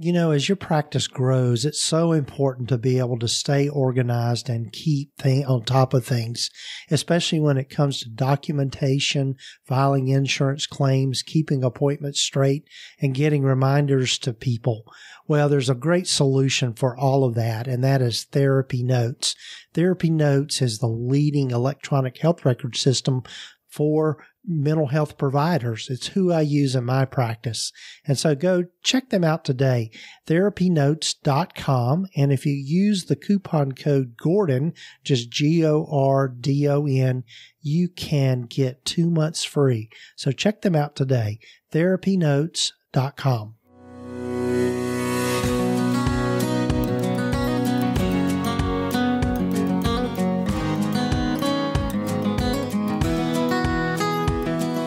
You know, as your practice grows, it's so important to be able to stay organized and keep on top of things, especially when it comes to documentation, filing insurance claims, keeping appointments straight, and getting reminders to people. Well, there's a great solution for all of that, and that is TherapyNotes. TherapyNotes is the leading electronic health record system for mental health providers. It's who I use in my practice. And so go check them out today, therapynotes.com. And if you use the coupon code Gordon, just GORDON, you can get 2 months free. So check them out today, therapynotes.com.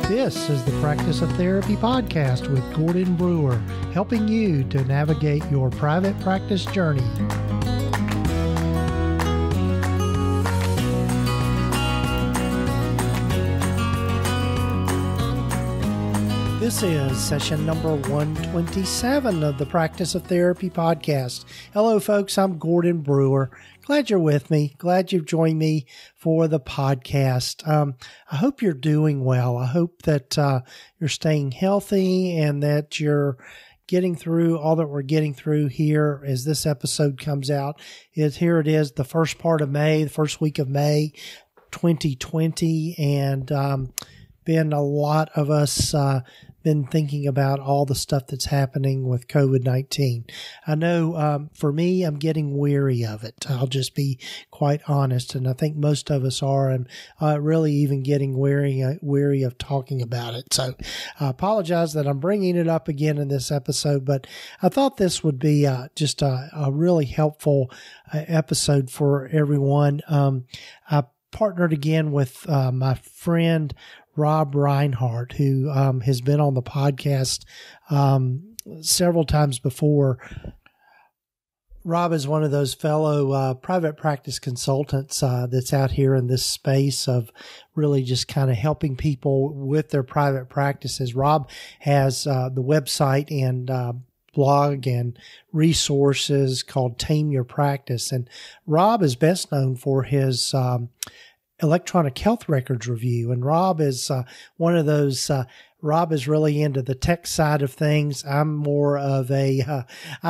This is the Practice of Therapy podcast with Gordon Brewer, helping you to navigate your private practice journey. This is session number 127 of the Practice of Therapy podcast. Hello, folks. I'm Gordon Brewer. Glad you're with me. Glad you've joined me for the podcast. I hope you're doing well. I hope that you're staying healthy and that you're getting through all that we're getting through here as this episode comes out. Here it is, the first part of May, the first week of May 2020, and been a lot of us been thinking about all the stuff that's happening with COVID-19. I know for me, I'm getting weary of it. I'll just be quite honest, and I think most of us are, and really even getting weary of talking about it. So I apologize that I'm bringing it up again in this episode, but I thought this would be just a really helpful episode for everyone. I partnered again with my friend Rob Reinhardt, who has been on the podcast several times before. Rob is one of those fellow private practice consultants that's out here in this space of really just kind of helping people with their private practices. Rob has the website and blog and resources called Tame Your Practice. And Rob is best known for his electronic health records review. And Rob is one of those, Rob is really into the tech side of things. I'm more of I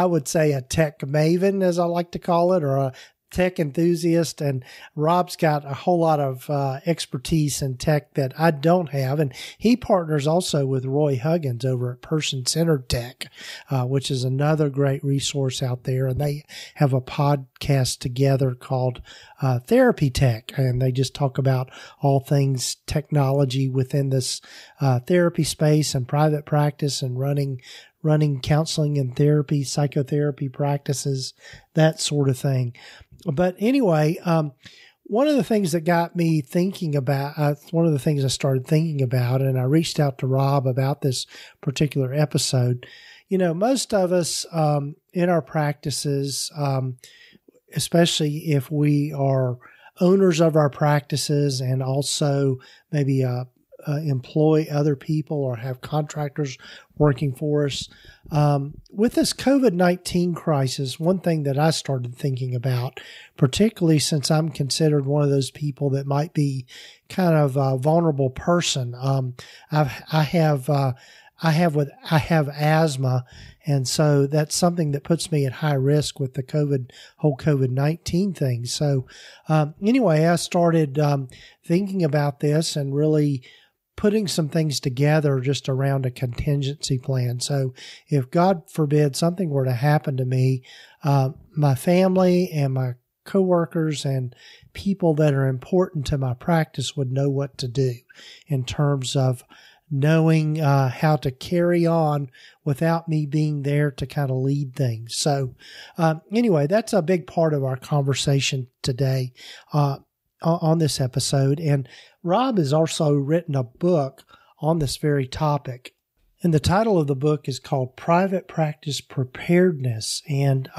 would say a tech maven, as I like to call it, or a tech enthusiast. And Rob's got a whole lot of expertise in tech that I don't have. And he partners also with Roy Huggins over at Person-Centered Tech, which is another great resource out there. And they have a podcast together called Therapy Tech, and they just talk about all things technology within this therapy space and private practice and running counseling and therapy, psychotherapy practices, that sort of thing. But anyway, one of the things that got me thinking about, one of the things I started thinking about, and I reached out to Rob about this particular episode. You know, most of us in our practices, especially if we are owners of our practices and also maybe employ other people or have contractors working for us. With this COVID-19 crisis, one thing that I started thinking about, particularly since I'm considered one of those people that might be kind of a vulnerable person, I have asthma, and so that's something that puts me at high risk with the whole COVID-19 thing. So anyway, I started thinking about this and really putting some things together just around a contingency plan. So if God forbid something were to happen to me, my family and my coworkers and people that are important to my practice would know what to do in terms of knowing how to carry on without me being there to kind of lead things. So anyway, that's a big part of our conversation today on this episode. And Rob has also written a book on this very topic. And the title of the book is called Private Practice Preparedness. And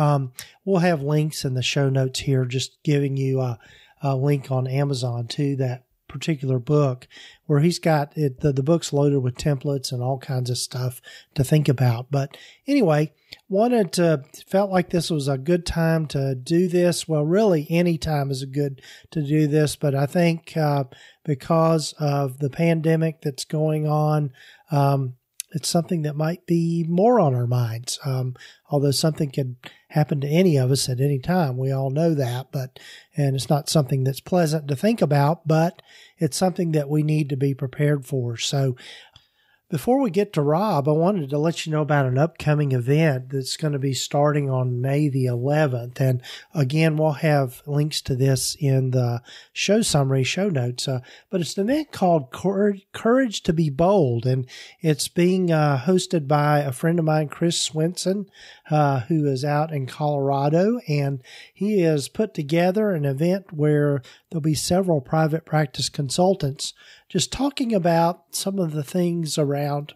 we'll have links in the show notes here, just giving you a link on Amazon to that particular book where he's got it, the book's loaded with templates and all kinds of stuff to think about. But anyway, felt like this was a good time to do this. Well, really any time is good to do this, but I think because of the pandemic that's going on, it's something that might be more on our minds. Although something could happen to any of us at any time. We all know that, and it's not something that's pleasant to think about, but it's something that we need to be prepared for. So before we get to Rob, I wanted to let you know about an upcoming event that's going to be starting on May the 11th. And again, we'll have links to this in the show summary, show notes. But it's an event called Courage to be Bold. And it's being hosted by a friend of mine, Chris Swenson, who is out in Colorado. And he has put together an event where there'll be several private practice consultants just talking about some of the things around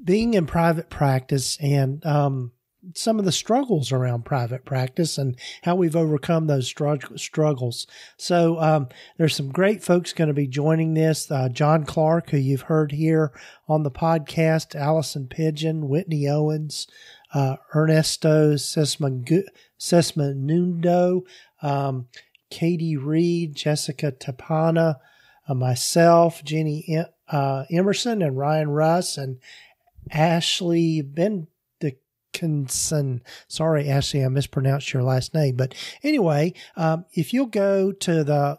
being in private practice and some of the struggles around private practice and how we've overcome those struggles. So there's some great folks going to be joining this. John Clark, who you've heard here on the podcast, Allison Pigeon, Whitney Owens, Ernesto Sesmanundo, Katie Reed, Jessica Tapana, myself, Jenny Emerson, and Ryan Russ, and Ashley Bendickson. Sorry, Ashley, I mispronounced your last name. But anyway, if you'll go to the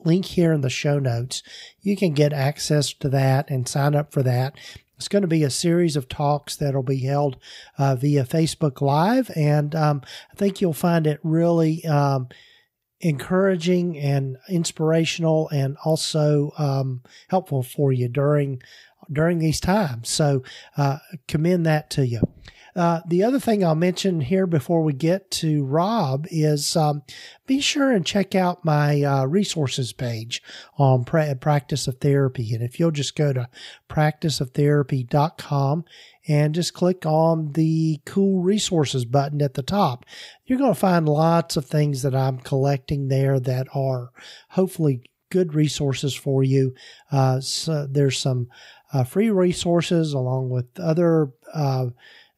link here in the show notes, you can get access to that and sign up for that. It's going to be a series of talks that'll be held via Facebook Live, and I think you'll find it really encouraging and inspirational, and also helpful for you during these times. So commend that to you. The other thing I'll mention here before we get to Rob is be sure and check out my resources page on Practice of Therapy. And if you'll just go to practiceoftherapy.com and just click on the cool resources button at the top, you're going to find lots of things that I'm collecting there that are hopefully good resources for you. So there's some free resources along with other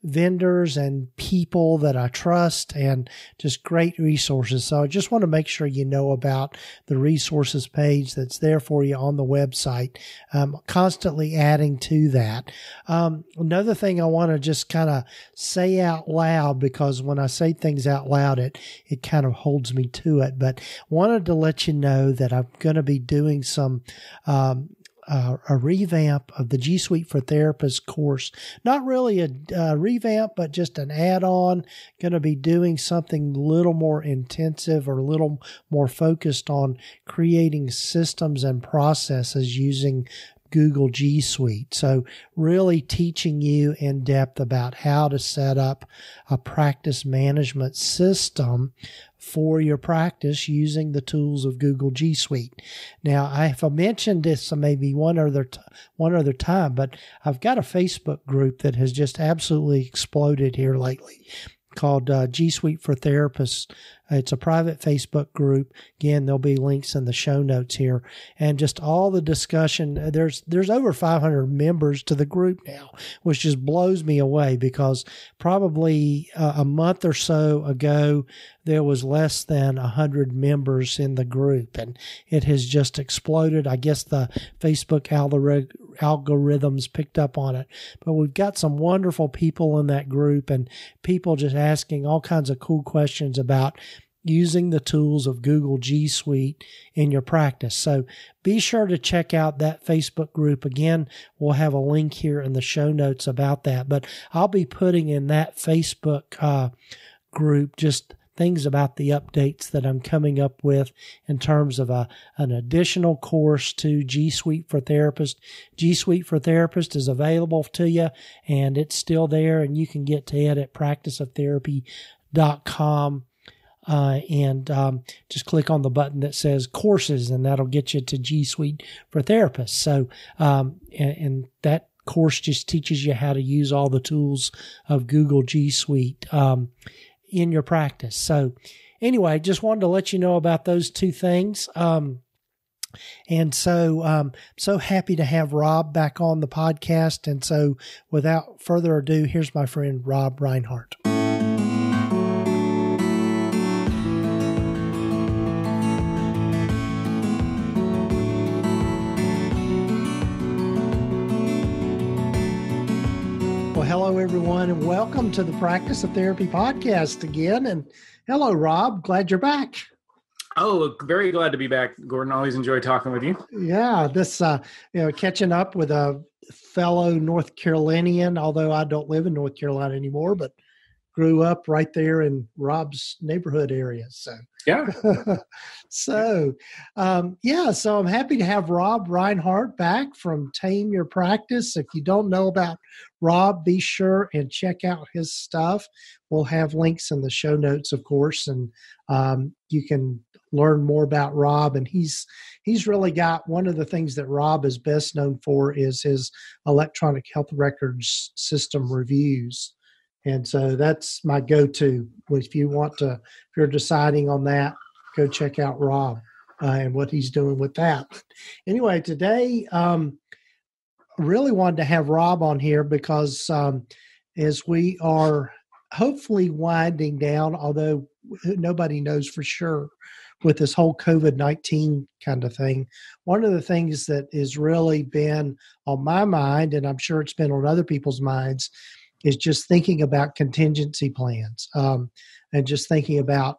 vendors and people that I trust, and just great resources. So I just want to make sure you know about the resources page that's there for you on the website. Constantly adding to that. Another thing I want to just kind of say out loud, because when I say things out loud, it kind of holds me to it, but wanted to let you know that I'm going to be doing some a revamp of the G Suite for Therapists course. Not really a revamp, but just an add-on. Going to be doing something a little more intensive or a little more focused on creating systems and processes using Google G Suite. So really teaching you in depth about how to set up a practice management system for your practice using the tools of Google G Suite. Now, I've mentioned this maybe one other time, but I've got a Facebook group that has just absolutely exploded here lately called G Suite for Therapists. It's a private Facebook group. Again, there'll be links in the show notes here, and just all the discussion. There's over 500 members to the group now, which just blows me away, because probably a month or so ago, there was less than 100 members in the group, and it has just exploded. I guess the Facebook algorithms picked up on it, but we've got some wonderful people in that group, and people just asking all kinds of cool questions about using the tools of Google G Suite in your practice. So be sure to check out that Facebook group. Again, we'll have a link here in the show notes about that, but I'll be putting in that Facebook group just things about the updates that I'm coming up with in terms of an additional course to G Suite for Therapists. G Suite for Therapists is available to you, and it's still there, and you can get to it at practiceoftherapy.com. And just click on the button that says courses, and that'll get you to G Suite for Therapists. So, and that course just teaches you how to use all the tools of Google G Suite in your practice. So anyway, just wanted to let you know about those two things. And so, so happy to have Rob back on the podcast. And so without further ado, here's my friend, Rob Reinhardt. Well, hello, everyone, and welcome to the Practice of Therapy podcast again. And hello, Rob. Glad you're back. Oh, very glad to be back, Gordon. Always enjoy talking with you. Yeah, this, catching up with a fellow North Carolinian, although I don't live in North Carolina anymore, but grew up right there in Rob's neighborhood area. So, yeah. So I'm happy to have Rob Reinhardt back from Tame Your Practice. If you don't know about Rob, be sure and check out his stuff. We'll have links in the show notes, of course, and you can learn more about Rob. And he's really got one of the things that Rob is best known for is his electronic health records system reviews. And so that's my go-to. If you're deciding on that, go check out Rob and what he's doing with that. Anyway, today, really wanted to have Rob on here because as we are hopefully winding down, although nobody knows for sure with this whole COVID-19 kind of thing, one of the things that has really been on my mind, and I'm sure it's been on other people's minds, is just thinking about contingency plans and just thinking about,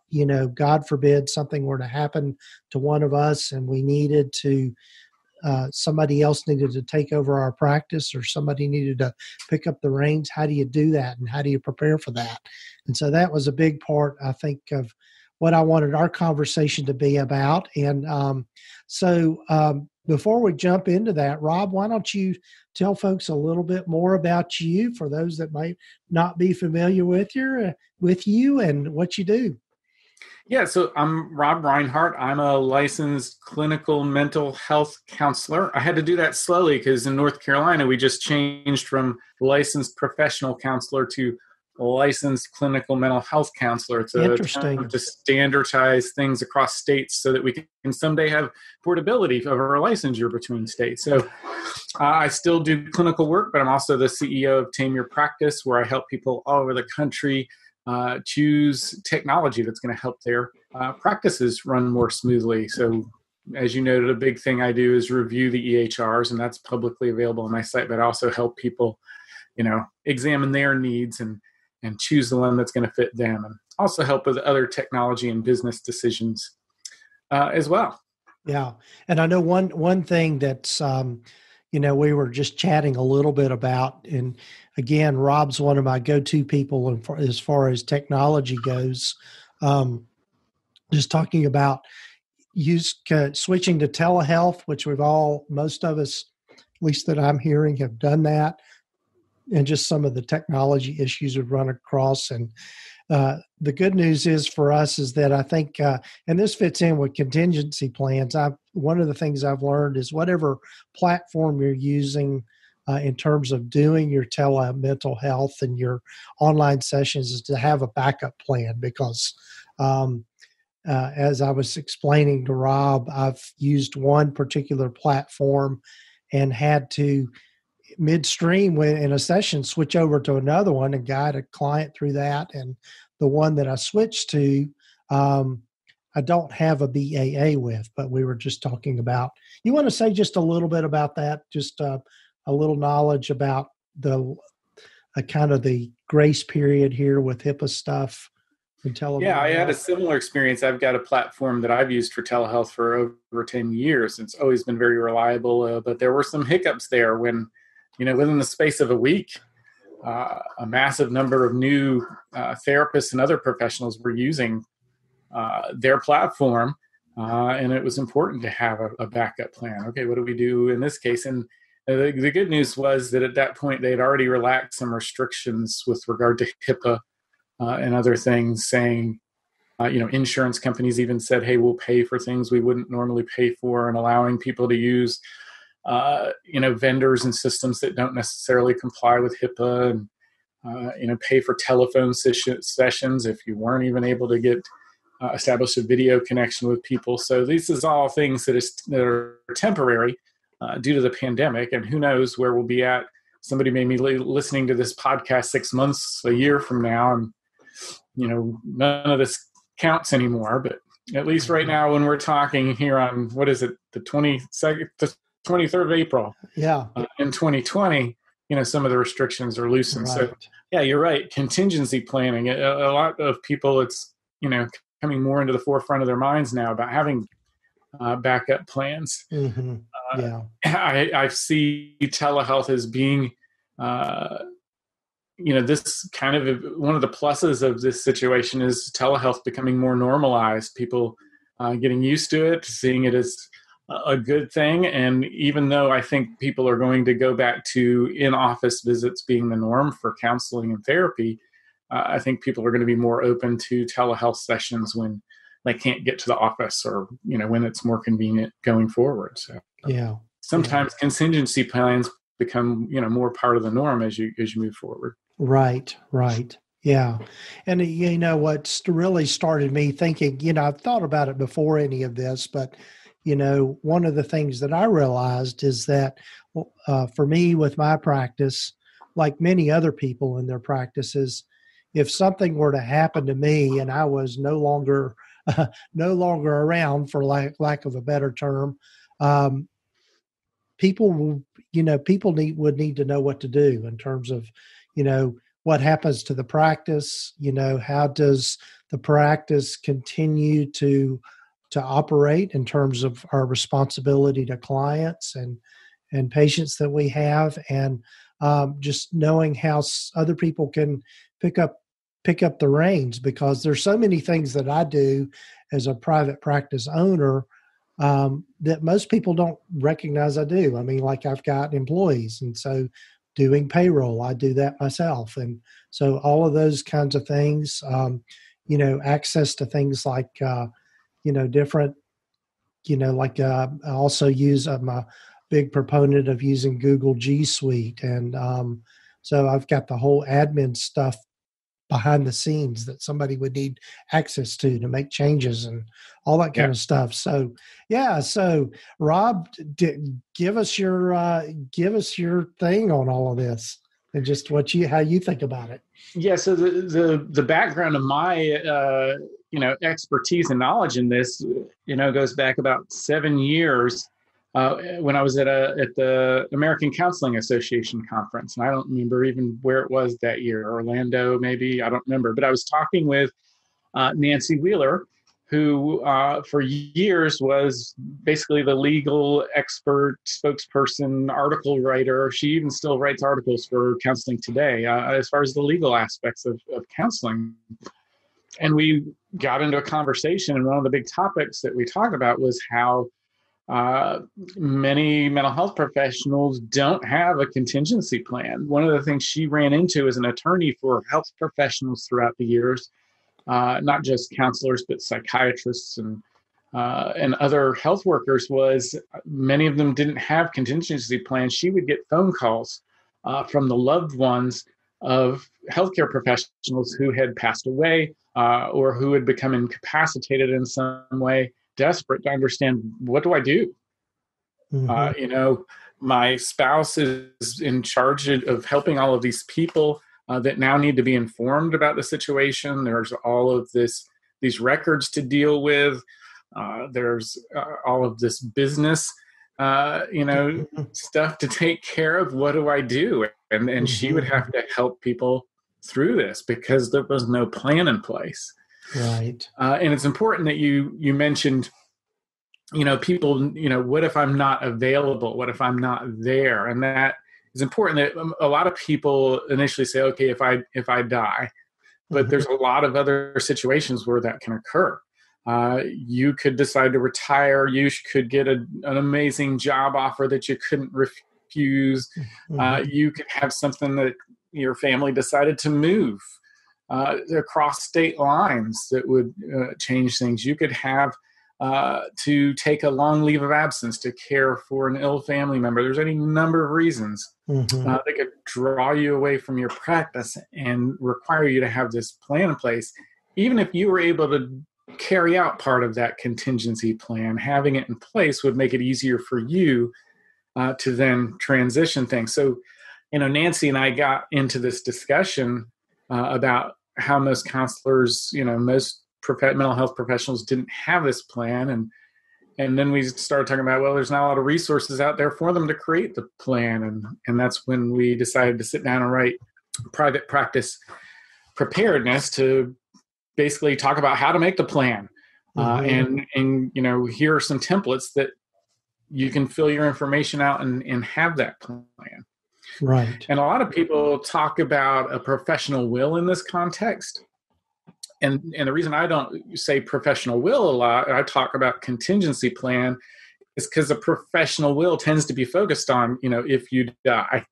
God forbid something were to happen to one of us and we needed to, somebody else needed to take over our practice or somebody needed to pick up the reins. How do you do that? And how do you prepare for that? And so that was a big part, I think, of what I wanted our conversation to be about. And before we jump into that, Rob, why don't you tell folks a little bit more about you for those that might not be familiar with you and what you do? Yeah, so I'm Rob Reinhardt. I'm a licensed clinical mental health counselor. I had to do that slowly because in North Carolina, we just changed from licensed professional counselor to licensed clinical mental health counselor. It's interesting to standardize things across states so that we can someday have portability of our licensure between states. So I still do clinical work, but I'm also the CEO of Tame Your Practice, where I help people all over the country choose technology that's going to help their practices run more smoothly. So as you noted, a big thing I do is review the EHRs, and that's publicly available on my site, but I also help people, examine their needs and choose the one that's going to fit them, and also help with other technology and business decisions as well. Yeah. And I know one thing that's, we were just chatting a little bit about, and again, Rob's one of my go-to people as far as technology goes. Just talking about switching to telehealth, which most of us, at least that I'm hearing, have done that. And just some of the technology issues we've run across. And the good news is for us is that I think, and this fits in with contingency plans, one of the things I've learned is whatever platform you're using in terms of doing your mental health and your online sessions is to have a backup plan because as I was explaining to Rob, I've used one particular platform and had to midstream in a session switch over to another one and guide a client through that. And the one that I switched to, I don't have a BAA with, but we were just talking about. You want to say just a little bit about that? Just a little knowledge about the kind of the grace period here with HIPAA stuff and telehealth. Yeah, I had a similar experience. I've got a platform that I've used for telehealth for over 10 years. It's always been very reliable, but there were some hiccups there when, within the space of a week, a massive number of new therapists and other professionals were using their platform, and it was important to have a backup plan. Okay, what do we do in this case? And the good news was that at that point, they had already relaxed some restrictions with regard to HIPAA and other things, saying, insurance companies even said, hey, we'll pay for things we wouldn't normally pay for, and allowing people to use vendors and systems that don't necessarily comply with HIPAA, and pay for telephone sessions if you weren't even able to get establish a video connection with people. So this is all things that are temporary due to the pandemic, and who knows where we'll be at. Somebody may be listening to this podcast 6 months, a year from now, and none of this counts anymore. But at least right now, when we're talking here on the 22nd, the 23rd of April, in 2020, some of the restrictions are loosened. Right. So yeah, you're right. Contingency planning. A lot of people, it's coming more into the forefront of their minds now about having backup plans. Mm-hmm. I see telehealth as being, this kind of one of the pluses of this situation is telehealth becoming more normalized. People getting used to it, seeing it as a good thing. And even though I think people are going to go back to in-office visits being the norm for counseling and therapy, I think people are going to be more open to telehealth sessions when they can't get to the office, or when it's more convenient going forward. So sometimes contingency plans become more part of the norm as you move forward. Right. Yeah. And what's really started me thinking, I've thought about it before any of this, but one of the things that I realized is that for me with my practice, like many other people in their practices, if something were to happen to me and I was no longer around, for lack of a better term, people would need to know what to do in terms of, what happens to the practice, how does the practice continue to operate in terms of our responsibility to clients and patients that we have, and just knowing how other people can pick up the reins, because there's so many things that I do as a private practice owner that most people don't recognize I do. I mean, like I've got employees, and so doing payroll, I do that myself. And so all of those kinds of things, access to things like, different, I also use, I'm a big proponent of using Google G Suite. And so I've got the whole admin stuff behind the scenes that somebody would need access to make changes and all that kind of stuff. So, So Rob, give us your thing on all of this and just how you think about it. Yeah. So the background of my, expertise and knowledge in this, goes back about 7 years. When I was at the American Counseling Association conference, and I don't remember even where it was that year, Orlando, maybe, I don't remember, but I was talking with Nancy Wheeler, who for years was basically the legal expert, spokesperson, article writer. She even still writes articles for Counseling Today as far as the legal aspects of counseling. And we got into a conversation, and one of the big topics that we talked about was how many mental health professionals don't have a contingency plan. One of the things she ran into as an attorney for health professionals throughout the years, not just counselors, but psychiatrists and other health workers, was many of them didn't have contingency plans. She would get phone calls from the loved ones of healthcare professionals who had passed away or who had become incapacitated in some way, desperate to understand, what do I do? Mm-hmm. My spouse is in charge of helping all of these people that now need to be informed about the situation. There's all of these records to deal with. There's all of this business, stuff to take care of. What do I do? And mm-hmm. she would have to help people through this because there was no plan in place. Right. And it's important that you mentioned, people, what if I'm not available? What if I'm not there? And that is important. That a lot of people initially say, okay, if I die, but mm-hmm. there's a lot of other situations where that can occur. You could decide to retire. You could get an amazing job offer that you couldn't refuse. Mm-hmm. You could have something that your family decided to move across state lines that would change things. You could have to take a long leave of absence to care for an ill family member. There's any number of reasons mm-hmm. That could draw you away from your practice and require you to have this plan in place. Even if you were able to carry out part of that contingency plan, having it in place would make it easier for you to then transition things. So, Nancy and I got into this discussion about how most counselors, most mental health professionals didn't have this plan. And then we started talking about, well, there's not a lot of resources out there for them to create the plan. And that's when we decided to sit down and write Private Practice Preparedness to basically talk about how to make the plan. And here are some templates that you can fill your information out and have that plan. Right. And a lot of people talk about a professional will in this context. And the reason I don't say professional will a lot, I talk about contingency plan, is because a professional will tends to be focused on, if you die.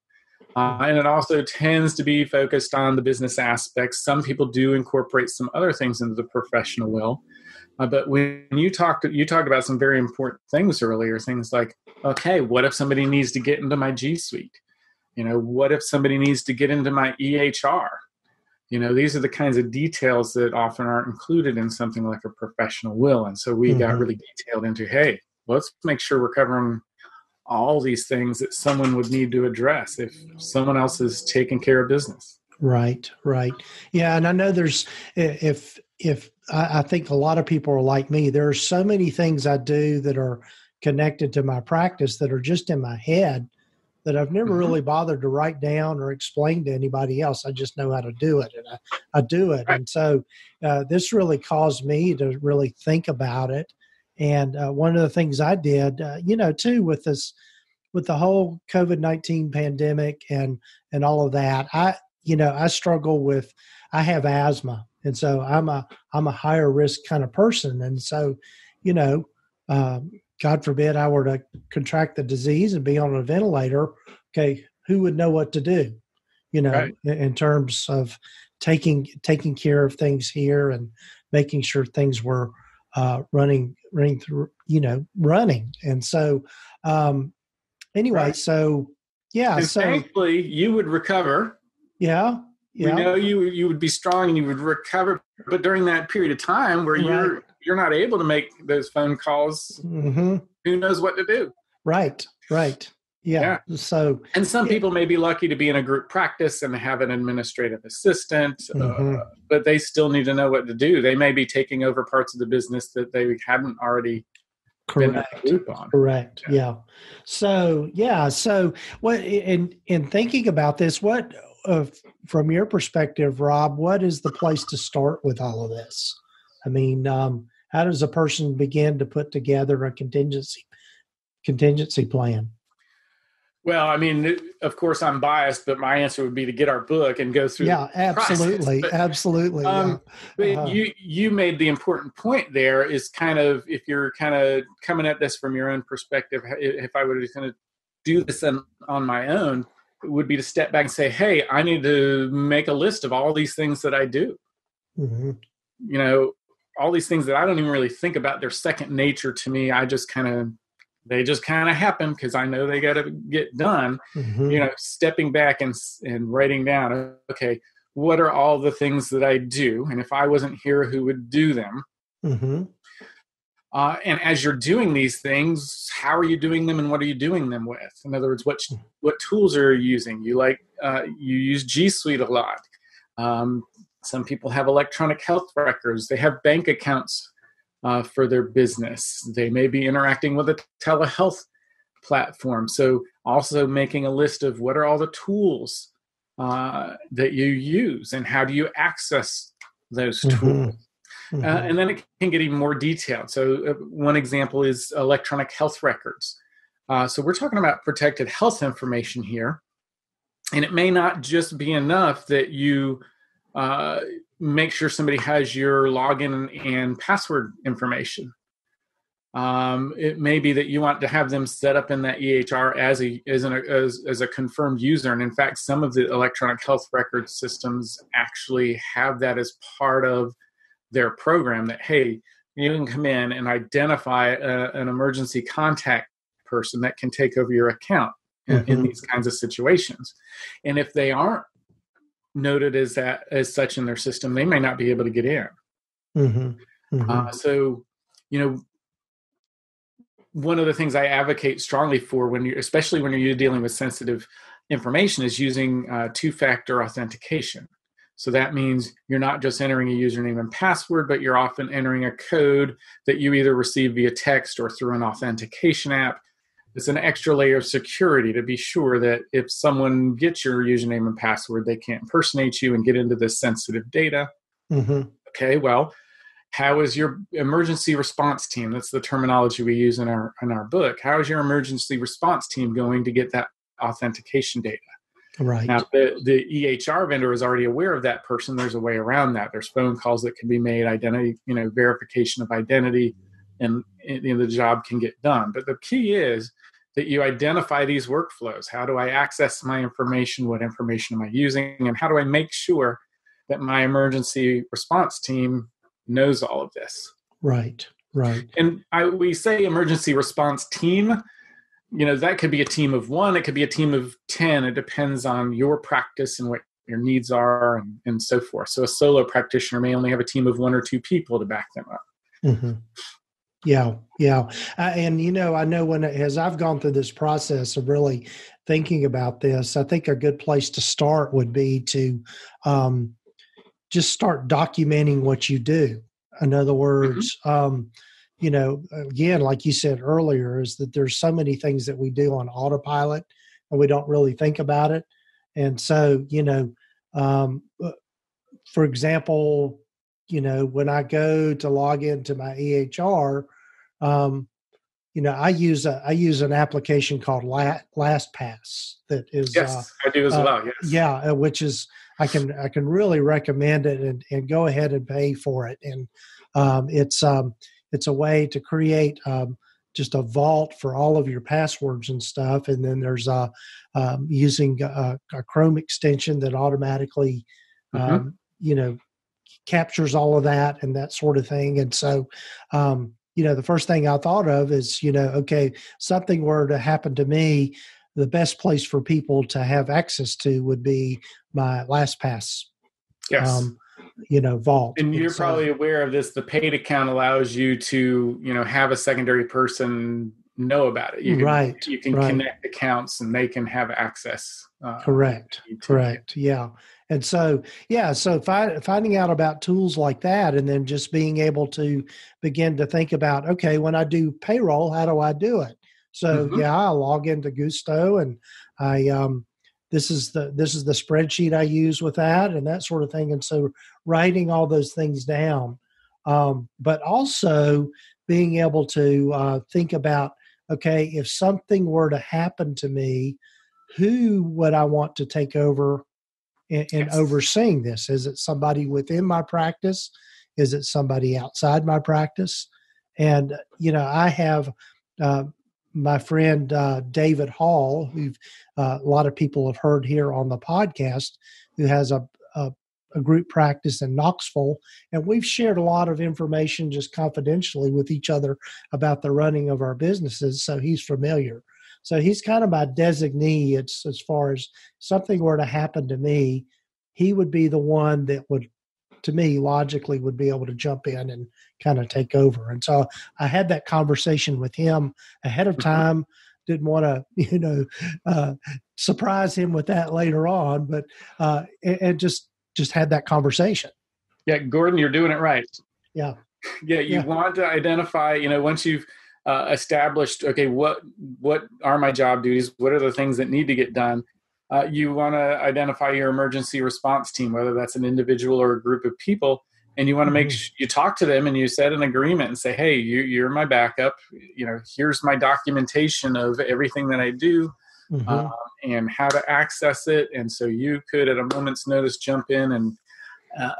And it also tends to be focused on the business aspects. Some people do incorporate some other things into the professional will. But when you talked about some very important things earlier, things like, okay, what if somebody needs to get into my G Suite? What if somebody needs to get into my EHR? These are the kinds of details that often aren't included in something like a professional will. And so we got really detailed into, hey, let's make sure we're covering all these things that someone would need to address if someone else is taking care of business. Right. Yeah. And I know if I think a lot of people are like me, there are so many things I do that are connected to my practice that are just in my head that I've never really bothered to write down or explain to anybody else. I just know how to do it, and I do it. Right. And so this really caused me to really think about it. And one of the things I did, too, with the whole COVID-19 pandemic and all of that, I struggle with, I have asthma. And so I'm a higher risk kind of person. And so, God forbid I were to contract the disease and be on a ventilator. Okay, who would know what to do? Right. In terms of taking care of things here and making sure things were running through, running. And so, anyway, right. So yeah. And so thankfully, you would recover. Yeah. We know you would be strong and you would recover, but during that period of time where you're not able to make those phone calls, who knows what to do? Right. Yeah. So, and some people may be lucky to be in a group practice and have an administrative assistant, but they still need to know what to do. They may be taking over parts of the business that they hadn't already been in a group on. Correct. Yeah. So what in thinking about this, what from your perspective, Rob, what is the place to start with all of this? I mean, how does a person begin to put together a contingency plan? Well, I mean, of course, I'm biased, but my answer would be to get our book and go through. Yeah, absolutely, absolutely. But you made the important point there. Is kind of, if you're kind of coming at this from your own perspective, if I were to kind of do this on my own, it would be to step back and say, hey, I need to make a list of all these things that I do. All these things that I don't even really think about. They're second nature to me. They just kind of happen because I know they got to get done. Stepping back and writing down, okay, what are all the things that I do? And if I wasn't here, who would do them? And as you're doing these things, how are you doing them and what are you doing them with? In other words, what tools are you using? You use G Suite a lot. Some people have electronic health records. They have bank accounts for their business. They may be interacting with a telehealth platform. So also making a list of what are all the tools that you use and how do you access those tools. And then it can get even more detailed. So one example is electronic health records. So we're talking about protected health information here. And it may not just be enough that you make sure somebody has your login and password information. It may be that you want to have them set up in that EHR as a confirmed user. And in fact, some of the electronic health record systems actually have that as part of their program, that, hey, you can come in and identify an emergency contact person that can take over your account in these kinds of situations. And if they aren't noted as such in their system, they may not be able to get in. So, you know, one of the things I advocate strongly for especially when you're dealing with sensitive information, is using two-factor authentication. So that means you're not just entering a username and password, but you're often entering a code that you either receive via text or through an authentication app. It's an extra layer of security to be sure that if someone gets your username and password, they can't impersonate you and get into this sensitive data. Okay, well, how is your emergency response team? That's the terminology we use in our book. How is your emergency response team going to get that authentication data? Right. Now, the EHR vendor is already aware of that person. There's a way around that. There's phone calls that can be made, identity, verification of identity, and the job can get done. But the key is that you identify these workflows. How do I access my information? What information am I using? And how do I make sure that my emergency response team knows all of this? Right. And we say emergency response team. That could be a team of 1. It could be a team of 10. It depends on your practice and what your needs are and so forth. So a solo practitioner may only have a team of 1 or 2 people to back them up. Yeah. And, I know as I've gone through this process of really thinking about this, I think a good place to start would be to just start documenting what you do. In other words, again, like you said earlier, is that there's so many things that we do on autopilot and we don't really think about it. And so, for example, when I go to log into my EHR, I use an application called LastPass that is, yes, I do as well. Yes. Yeah. Which is, I can really recommend it and go ahead and pay for it. And, it's a way to create, just a vault for all of your passwords and stuff. And then there's using a Chrome extension that automatically, captures all of that and that sort of thing. And so, the first thing I thought of is, okay, something were to happen to me, the best place for people to have access to would be my LastPass, yes. Vault. And you're probably aware of this. The paid account allows you to, have a secondary person know about it. You can connect accounts and they can have access. Correct. Yeah. And so, finding out about tools like that, and then just being able to begin to think about, okay, when I do payroll, how do I do it? So I log into Gusto and this is the spreadsheet I use with that and that sort of thing. And so writing all those things down, but also being able to think about, okay, if something were to happen to me, who would I want to take over in overseeing this? Is it somebody within my practice? Is it somebody outside my practice? And, I have my friend David Hall, who a lot of people have heard here on the podcast, who has a group practice in Knoxville. And we've shared a lot of information just confidentially with each other about the running of our businesses. So he's familiar. So he's kind of my designee. It's as far as something were to happen to me, he would be the one that would, to me, logically would be able to jump in and kind of take over. And so I had that conversation with him ahead of time. Didn't want to, surprise him with that later on, but and just had that conversation. Yeah, Gordon, you're doing it right. Yeah. Yeah, you want to identify, once you've established, okay, what are my job duties? What are the things that need to get done? You want to identify your emergency response team, whether that's an individual or a group of people, and you want to make sure you talk to them and you set an agreement and say, hey, you're my backup. Here's my documentation of everything that I do and how to access it. And so you could, at a moment's notice, jump in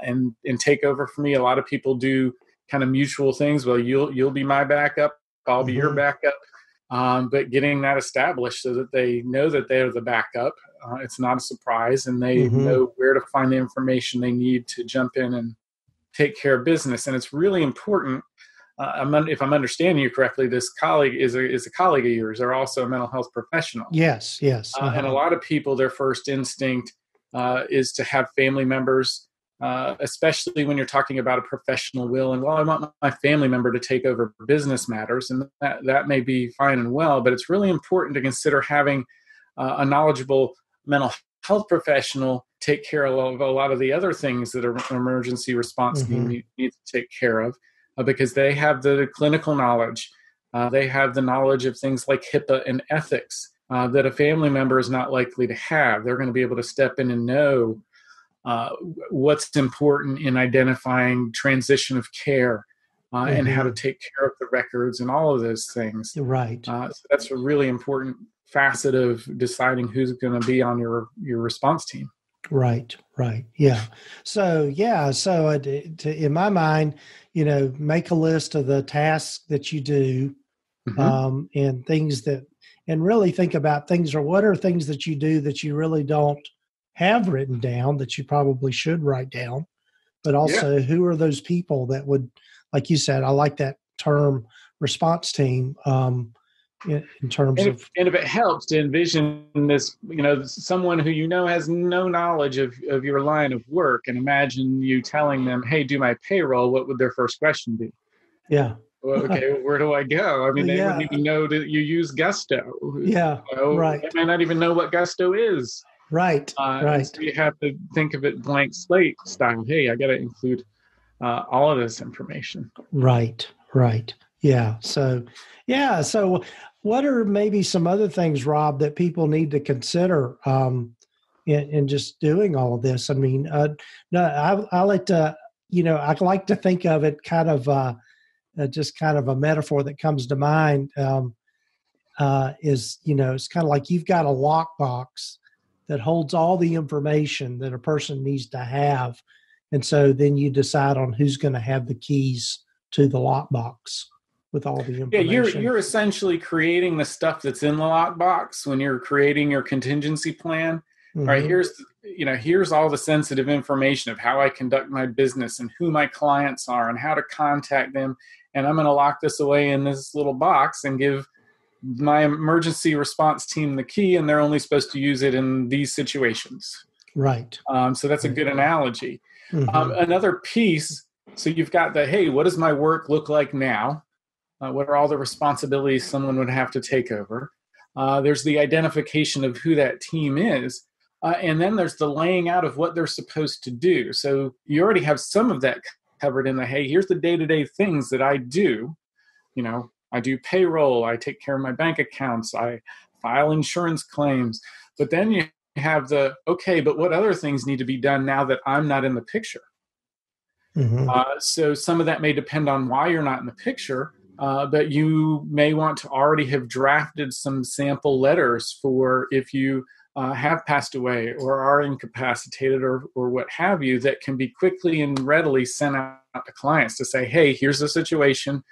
and take over for me. A lot of people do kind of mutual things. Well, you'll be my backup. I'll be your backup. But getting that established so that they know that they're the backup, it's not a surprise, and they know where to find the information they need to jump in and take care of business. And it's really important. If I'm understanding you correctly, this colleague is a colleague of yours. They're also a mental health professional. Yes. And a lot of people, their first instinct is to have family members especially when you're talking about a professional will. And, well, I want my family member to take over business matters, and that may be fine and well, but it's really important to consider having a knowledgeable mental health professional take care of a lot of the other things that an emergency response team needs to take care of, because they have the clinical knowledge. They have the knowledge of things like HIPAA and ethics that a family member is not likely to have. They're going to be able to step in and know what's important in identifying transition of care and how to take care of the records and all of those things. Right. So that's a really important facet of deciding who's going to be on your response team. Right. Yeah. So in my mind, make a list of the tasks that you do, and things and really think about things, or what are things that you do that you really don't have written down that you probably should write down, but also who are those people that would, like you said, I like that term, response team, in terms of. And if it helps to envision this, someone who has no knowledge of your line of work, and imagine you telling them, hey, do my payroll, what would their first question be? Yeah. Well, okay, where do I go? I mean, they wouldn't even know that you use Gusto. Yeah, right. They may not even know what Gusto is. Right. So you have to think of it blank slate style. Hey, I got to include all of this information. Right. Yeah. So what are maybe some other things, Rob, that people need to consider in just doing all of this? I mean, I like to, I like to think of it kind of just kind of a metaphor that comes to mind is, it's kind of like you've got a lockbox that holds all the information that a person needs to have. And so then you decide on who's going to have the keys to the lockbox with all the information. Yeah, you're essentially creating the stuff that's in the lockbox when you're creating your contingency plan. Right, here's all the sensitive information of how I conduct my business and who my clients are and how to contact them. And I'm going to lock this away in this little box and give my emergency response team the key, and they're only supposed to use it in these situations. Right. So that's a good analogy. Another piece, so you've got the, hey, what does my work look like now? What are all the responsibilities someone would have to take over? There's the identification of who that team is. And then there's the laying out of what they're supposed to do. So you already have some of that covered in the, hey, here's the day-to-day things that I do. I do payroll, I take care of my bank accounts, I file insurance claims. But then you have the, okay, but what other things need to be done now that I'm not in the picture? So some of that may depend on why you're not in the picture, but you may want to already have drafted some sample letters for if you have passed away or are incapacitated or what have you, that can be quickly and readily sent out to clients to say, hey, here's the situation,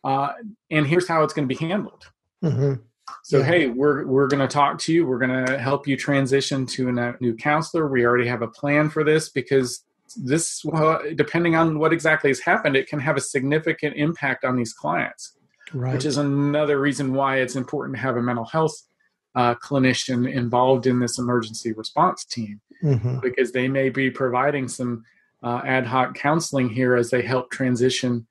and here's how it's going to be handled. So, hey, we're going to talk to you. We're going to help you transition to a new counselor. We already have a plan for this because this, depending on what exactly has happened, it can have a significant impact on these clients, which is another reason why it's important to have a mental health clinician involved in this emergency response team, because they may be providing some ad hoc counseling here as they help transition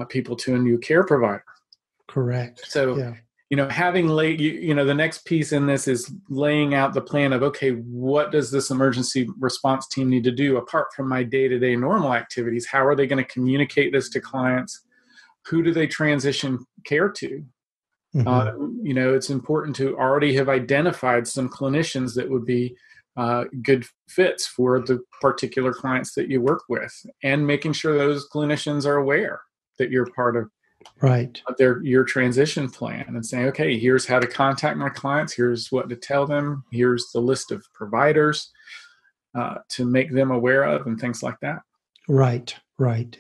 people to a new care provider. Correct. So, having the next piece in this is laying out the plan of, okay, what does this emergency response team need to do apart from my day-to-day normal activities? How are they going to communicate this to clients? Who do they transition care to? It's important to already have identified some clinicians that would be good fits for the particular clients that you work with, and making sure those clinicians are aware that you're part of your transition plan, and saying, okay, here's how to contact my clients, here's what to tell them, here's the list of providers to make them aware of, and things like that. Right.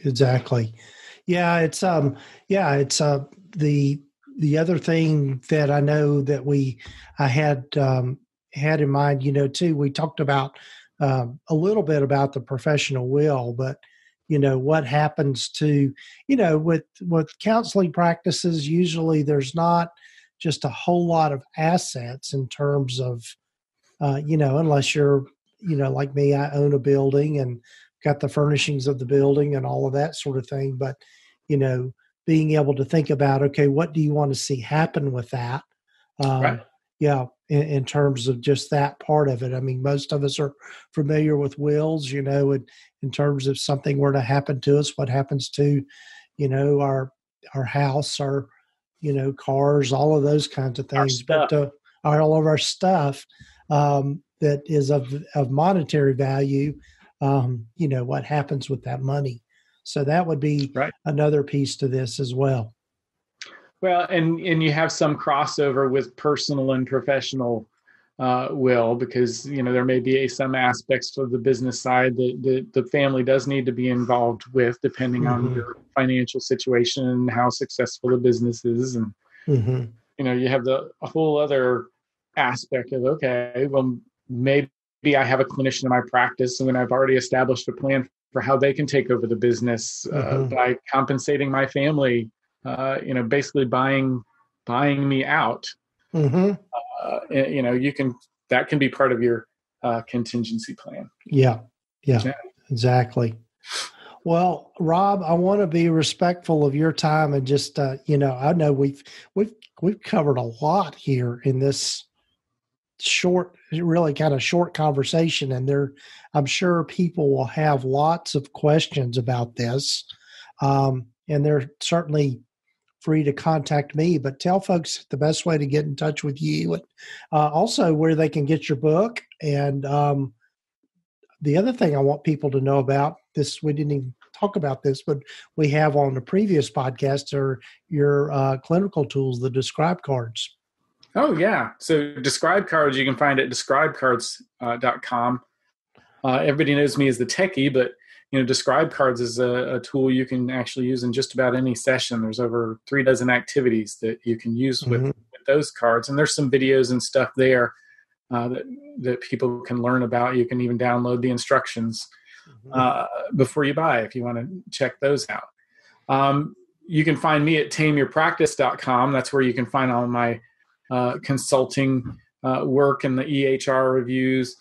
Exactly. It's the other thing that I know that I had in mind, too, we talked about a little bit about the professional will, but what happens to, with counseling practices, usually there's not just a whole lot of assets in terms of, unless you're, like me, I own a building and got the furnishings of the building and all of that sort of thing. But, being able to think about, okay, what do you want to see happen with that? Right. Yeah, in terms of just that part of it. I mean, most of us are familiar with wills, in terms of something were to happen to us, what happens to, our house, our, cars, all of those kinds of things. But all of our stuff that is of monetary value, what happens with that money. So that would be another piece to this as well. Well, and you have some crossover with personal and professional will, because there may be some aspects of the business side that the family does need to be involved with, depending on your financial situation and how successful the business is, and you have a whole other aspect of, okay, well, maybe I have a clinician in my practice, and when I've already established a plan for how they can take over the business by compensating my family. Basically buying me out. That can be part of your contingency plan. Yeah, exactly. Well, Rob, I want to be respectful of your time and just, I know we've covered a lot here in this really kind of short conversation, and I'm sure people will have lots of questions about this, and they're certainly free to contact me, but tell folks the best way to get in touch with you, and also where they can get your book. And the other thing I want people to know about this, we didn't even talk about this, but we have on the previous podcast are your clinical tools, the Describe cards. Oh, yeah. So Describe cards, you can find at describecards.com. Everybody knows me as the techie, but Describe cards is a tool you can actually use in just about any session. There's over 36 activities that you can use with those cards. And there's some videos and stuff there that people can learn about. You can even download the instructions before you buy if you want to check those out. You can find me at tameyourpractice.com. That's where you can find all my consulting work and the EHR reviews.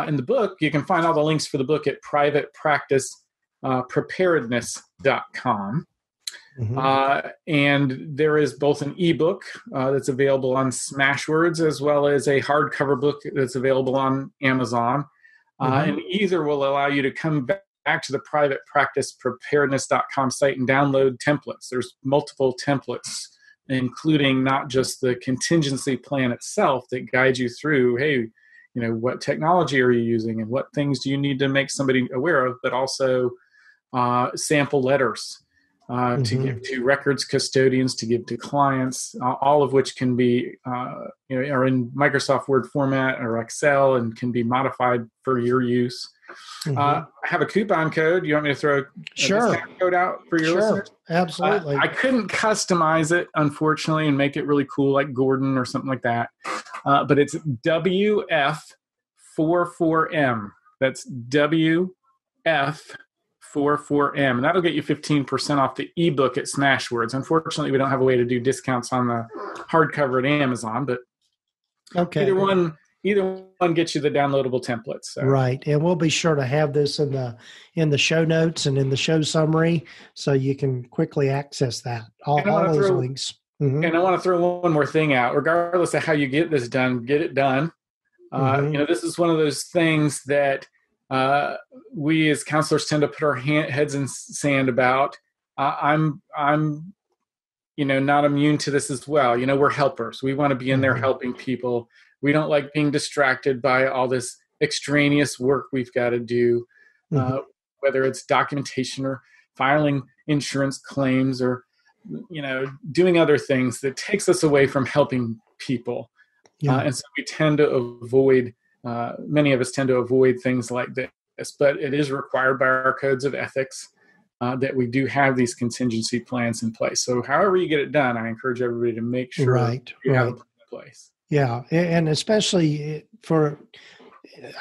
In the book, you can find all the links for the book at privatepracticepreparedness.com. And there is both an ebook that's available on Smashwords, as well as a hardcover book that's available on Amazon. And either will allow you to come back to the privatepracticepreparedness.com site and download templates. There's multiple templates, including not just the contingency plan itself that guides you through, hey, what technology are you using and what things do you need to make somebody aware of, but also sample letters to give to records custodians, to give to clients, all of which can be, are in Microsoft Word format or Excel and can be modified for your use. I have a coupon code. You want me to throw a discount code out for your listeners? Absolutely. I couldn't customize it, unfortunately, and make it really cool like Gordon or something like that. But it's WF44M. That's WF44M. And that'll get you 15% off the ebook at Smashwords. Unfortunately, we don't have a way to do discounts on the hardcover at Amazon, but either one gets you the downloadable templates. So. Right. And we'll be sure to have this in the show notes and in the show summary so you can quickly access that. All those links. And I want to throw one more thing out. Regardless of how you get this done, get it done. This is one of those things that we as counselors tend to put our heads in sand about. I'm not immune to this as well. We're helpers. We want to be in there helping people. We don't like being distracted by all this extraneous work we've got to do, whether it's documentation or filing insurance claims or doing other things that takes us away from helping people. And so we tend to avoid, many of us tend to avoid things like this, but it is required by our codes of ethics that we do have these contingency plans in place. So however you get it done, I encourage everybody to make sure you have a plan in place. Yeah. And especially for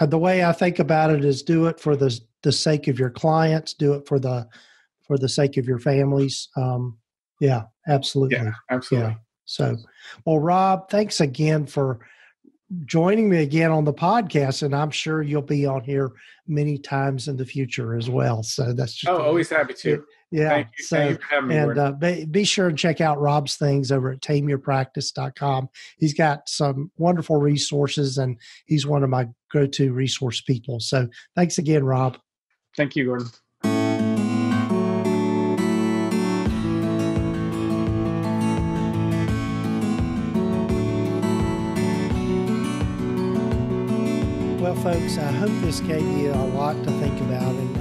the way I think about it is do it for the sake of your clients, do it for the sake of your families. Yeah, absolutely. Yeah, absolutely. Yeah. So, well, Rob, thanks again for joining me again on the podcast, and I'm sure you'll be on here many times in the future as well. So that's just always happy to. Yeah. Thank you. Thank you for having me, and be sure and check out Rob's things over at tameyourpractice.com. He's got some wonderful resources, and he's one of my go-to resource people. So thanks again, Rob. Thank you, Gordon. Well, folks, I hope this gave you a lot to think about, and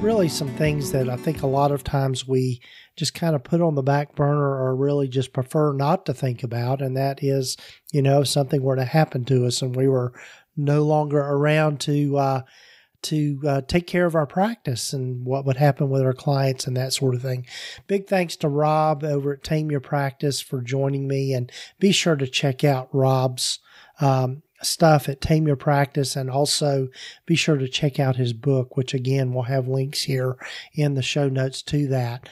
really some things that I think a lot of times we just kind of put on the back burner or really just prefer not to think about, and that is, if something were to happen to us and we were no longer around to take care of our practice and what would happen with our clients and that sort of thing. Big thanks to Rob over at Tame Your Practice for joining me, and be sure to check out Rob's stuff at Tame Your Practice, and also be sure to check out his book, which again, we'll have links here in the show notes to that.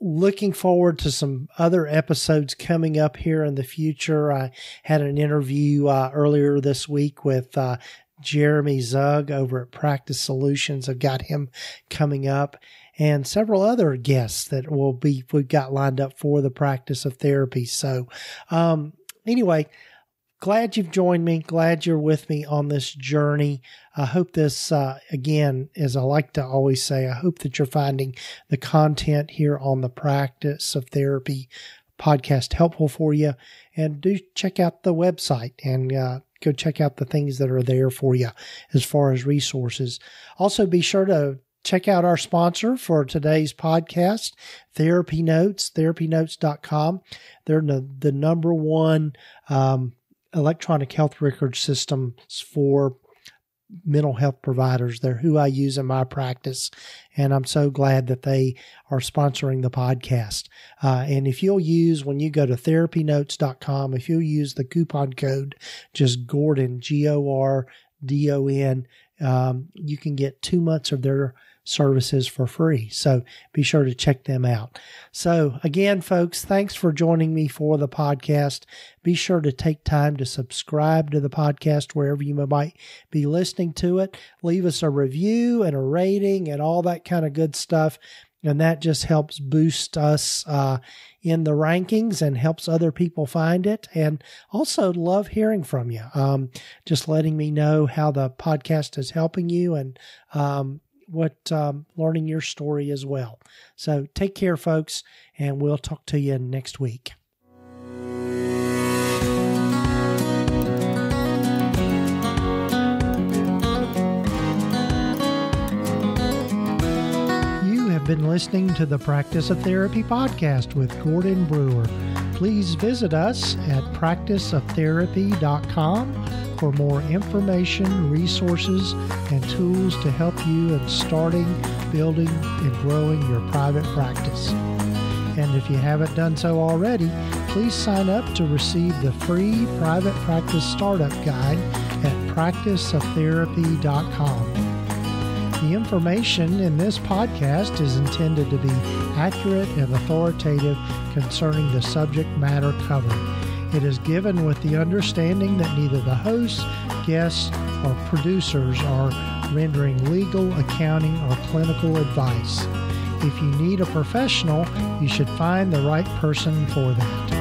Looking forward to some other episodes coming up here in the future. I had an interview earlier this week with Jeremy Zug over at Practice Solutions. I've got him coming up, and several other guests that we've got lined up for the practice of therapy. So anyway, glad you've joined me. Glad you're with me on this journey. I hope this, again, as I like to always say, I hope that you're finding the content here on the Practice of Therapy podcast helpful for you. And do check out the website and go check out the things that are there for you as far as resources. Also, be sure to check out our sponsor for today's podcast, TherapyNotes, therapynotes.com. They're the number one electronic health record systems for mental health providers. They're who I use in my practice, and I'm so glad that they are sponsoring the podcast. And if you'll use, when you go to therapynotes.com, if you'll use the coupon code, just Gordon, Gordon, you can get 2 months of their services for free. So be sure to check them out. So again, folks, thanks for joining me for the podcast. Be sure to take time to subscribe to the podcast wherever you might be listening to it. Leave us a review and a rating and all that kind of good stuff. And that just helps boost us in the rankings and helps other people find it. And also love hearing from you. Just letting me know how the podcast is helping you, and learning your story as well. So take care, folks, and we'll talk to you next week. You have been listening to the Practice of Therapy podcast with Gordon Brewer. Please visit us at practiceoftherapy.com for more information, resources, and tools to help you in starting, building, and growing your private practice. And if you haven't done so already, please sign up to receive the free private practice startup guide at practiceoftherapy.com. The information in this podcast is intended to be accurate and authoritative concerning the subject matter covered. It is given with the understanding that neither the hosts, guests, or producers are rendering legal, accounting, or clinical advice. If you need a professional, you should find the right person for that.